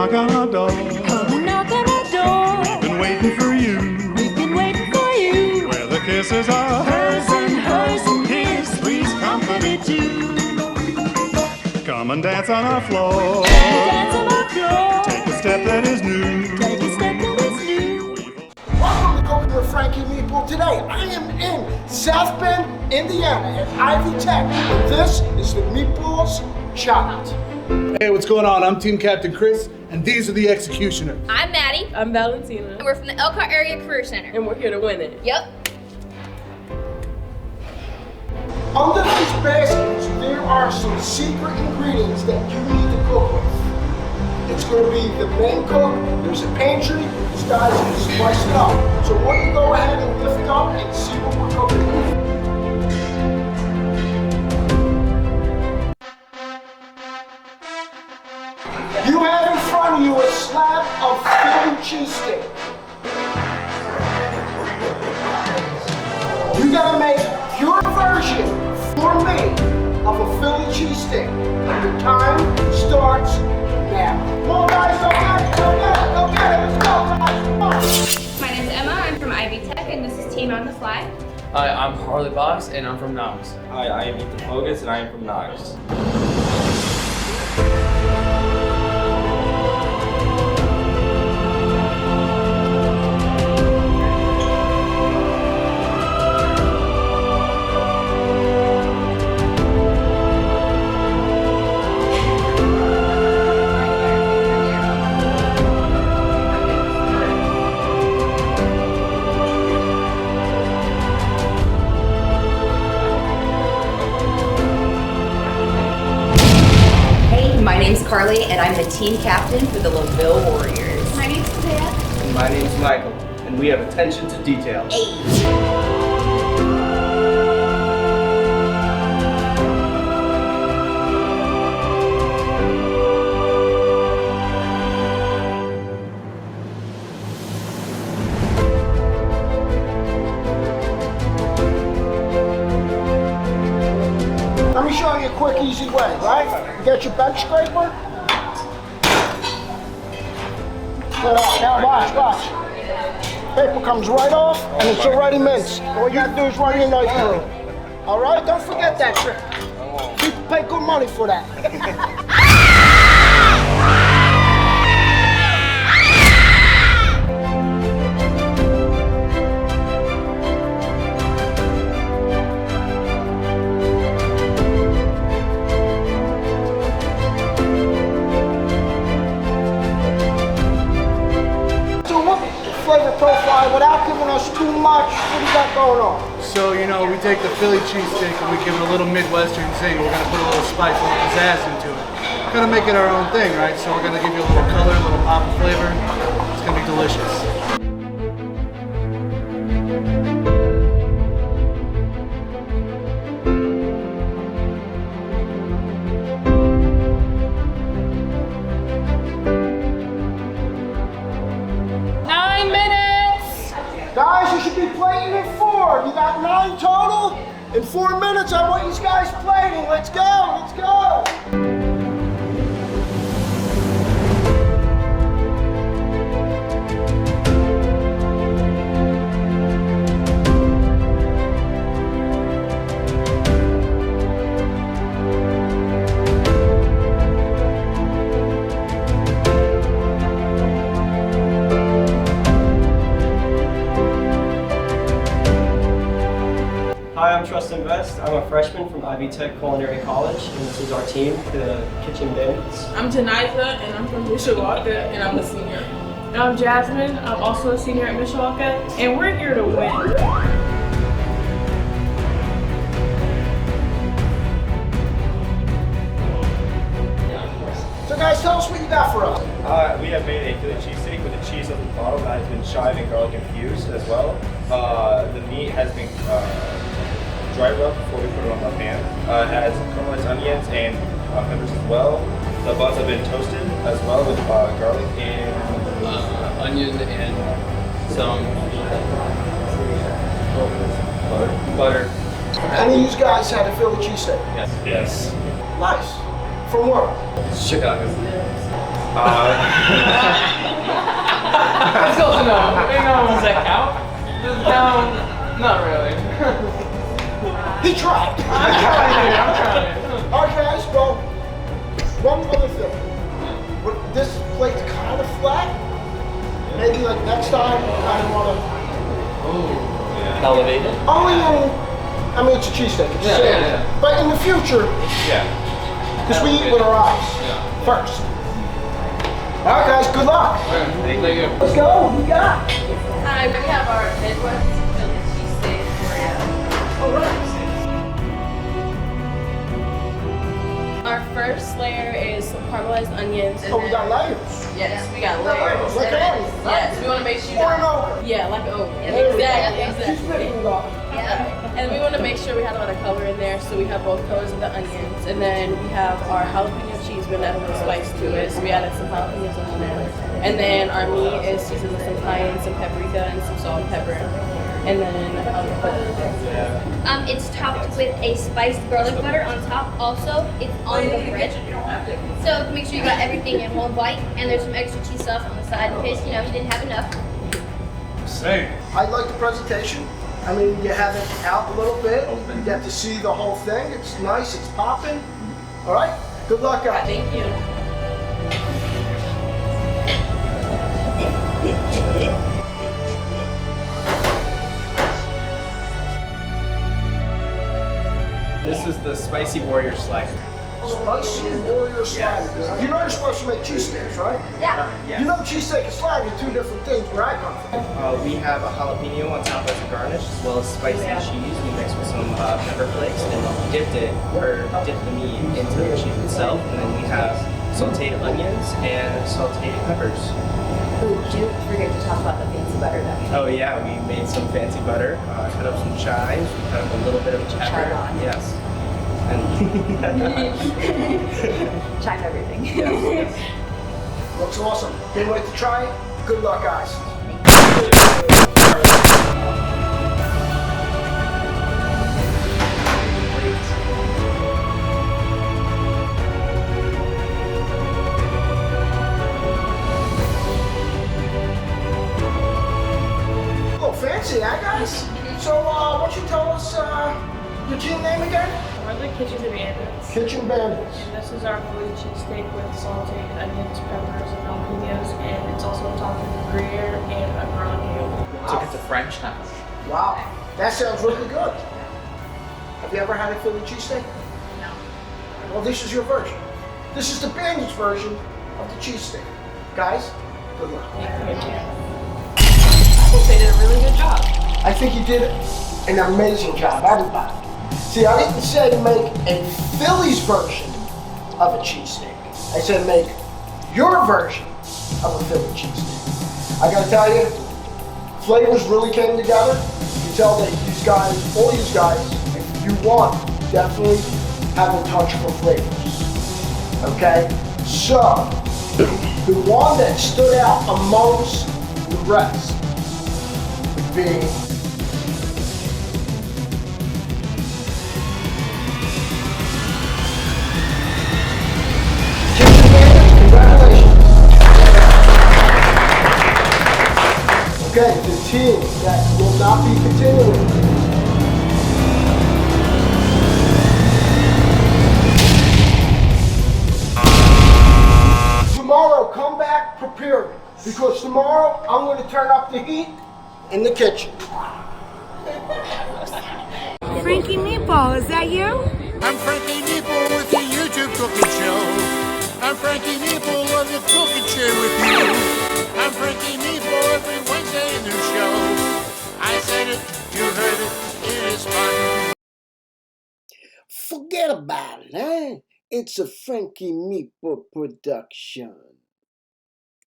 knock on our door. Come and knock on our door. We've been waiting for you. We've been waiting for you. Where the kisses are Hers and his. Please company too. Come and dance on our floor. Dance on our floor. Take a step that is new. Take a step that is new. Welcome to Cooking with Frankie Meatball. Today I am in South Bend, Indiana at Ivy Tech. And this is the Meatballs Chopped. Hey, what's going on? I'm Team Captain Chris, and these are the Executioners. I'm Maddie. I'm Valentina. And we're from the Elkhart Area Career Center. And we're here to win it. Yep. Under these baskets, there are some secret ingredients that you need to cook with. It's going to be the main cook, there's a pantry, these guys can spice it up. So why don't you go ahead and lift up and see what we're cooking with. You have in front of you a slab of Philly cheesesteak. You gotta make your version for me of a Philly cheesesteak. And your time starts now. Come on guys, go get it, go get it, go get it, let's go guys, come on. My name's Emma. I'm from Ivy Tech, and this is Team on the Fly. Hi, I'm Harley Box, and I'm from Knox. Hi, I am Ethan Hogus, and I am from Knox. My name's Carly, and I'm the team captain for the LaVille Warriors. My name's Thea. And my name's Michael, and we have attention to detail. Let me show you a quick, easy way, right? You get your bench scraper. Now watch. Paper comes right off, and it's already minced. All you gotta do is run your knife through. All right, don't forget that trick. People pay good money for that. Flavor profile without giving us too much. What do you got going on? So, we take the Philly cheesesteak and we give it a little Midwestern zing. We're going to put a little spice, a little pizzazz into it. We're going to make it our own thing, right? So we're going to give you a little color, a little pop of flavor. It's going to be delicious. Guys, you should be plating in 4. You got 9 total. In 4 minutes, I want you guys plating. Let's go, let's go. Hi, I'm Trustin Best. I'm a freshman from Ivy Tech Culinary College, and this is our team, the Kitchen Bandits. I'm Janiza, and I'm from Mishawaka, and I'm a senior. And I'm Jasmine. I'm also a senior at Mishawaka, and we're here to win. So guys, tell us what you got for us. We have made a Philly cheesesteak with a cheese at the bottom that has been chive and garlic infused as well. The meat has been dry rubbed before we put it on the pan. It has caramelized onions and peppers as well. The buns have been toasted as well with garlic and Onion and some butter. Any of you guys had a Philly cheesesteak? Yes. Nice. From where? Chicago. That's close enough. Does that count? No, not really. He tried. I'm trying. All right, guys. Well, one other thing. This plate's kind of flat. Maybe like next time, I want to. Elevated? Only I mean, it's a cheesesteak. It's the same. Yeah. But in the future, because we eat with our eyes first. All right, guys. Good luck. Thank you. Let's go. What we got? Hi, we have our Midwest Philly cheesesteak for you. All right. Our first layer is some caramelized onions. Oh, we got layers. Yes, we got layers. Like onions. Yes, we want to make sure you Pour it over. Yeah, like an oven. There we go. Exactly. She's picking it up. And we want to make sure we have a lot of color in there, so we have both colors of the onions. And then we have our jalapeno cheese, we added a little spice to it, so we added some jalapenos on there. And then our meat is seasoned with some cayenne, some paprika, and some salt and pepper. And then It's topped with a spiced garlic butter on top. Also, it's on the bread. So make sure you got everything in one bite. And there's some extra cheese sauce on the side in case you didn't have enough. I like the presentation. I mean, you have it out a little bit. You get to see the whole thing. It's nice. It's popping. All right. Good luck, guys. thank you. This is the Spicy Warrior Slider. Spicy warrior slider. You know you're supposed to make cheesesteaks, right? Yeah. You know cheesesteak and slider are two different things where I come from. We have a jalapeno on top as a garnish, as well as spicy cheese we mixed with some pepper flakes, and dipped the meat into the cheese itself, and then we have sauteed onions and sauteed peppers. Ooh, don't forget to talk about the fancy butter that Oh yeah, we made some fancy butter, cut up some chives, we cut up a little bit of cheddar. Chive on. Yes. And chime everything. yes. Looks awesome. Can't wait to try it. Good luck, guys. A little fancy, huh, guys? So, why don't you tell us your team name again? We're the Kitchen Bandits. Kitchen Bandits. And this is our Philly cheesesteak with sauteed onions, peppers, and jalapenos, and it's also topped with Gruyere and a grande. Took it to French now. Wow, that sounds really good. Have you ever had a Philly cheesesteak? No. Well, this is your version. This is the Bandits version of the cheesesteak. Guys, good luck. I think they did a really good job. I think you did an amazing job, everybody. See, I didn't say make a Philly's version of a cheesesteak. I said make your version of a Philly cheesesteak. I gotta tell you, flavors really came together. You can tell that these guys, all these guys, if you want, definitely have a touch for flavors. Okay? So, the one that stood out amongst the rest would be okay, the team that will not be continuing. Tomorrow, come back prepared, because tomorrow I'm going to turn up the heat in the kitchen. Frankie Meatball, is that you? I'm Frankie Meatball with the YouTube cooking show. I'm Frankie Meatball on the cooking show with you. I'm Frankie Meatball every Wednesday in the show. I said it, you heard it, it is fun. Forget about it, eh? It's a Frankie Meatball production.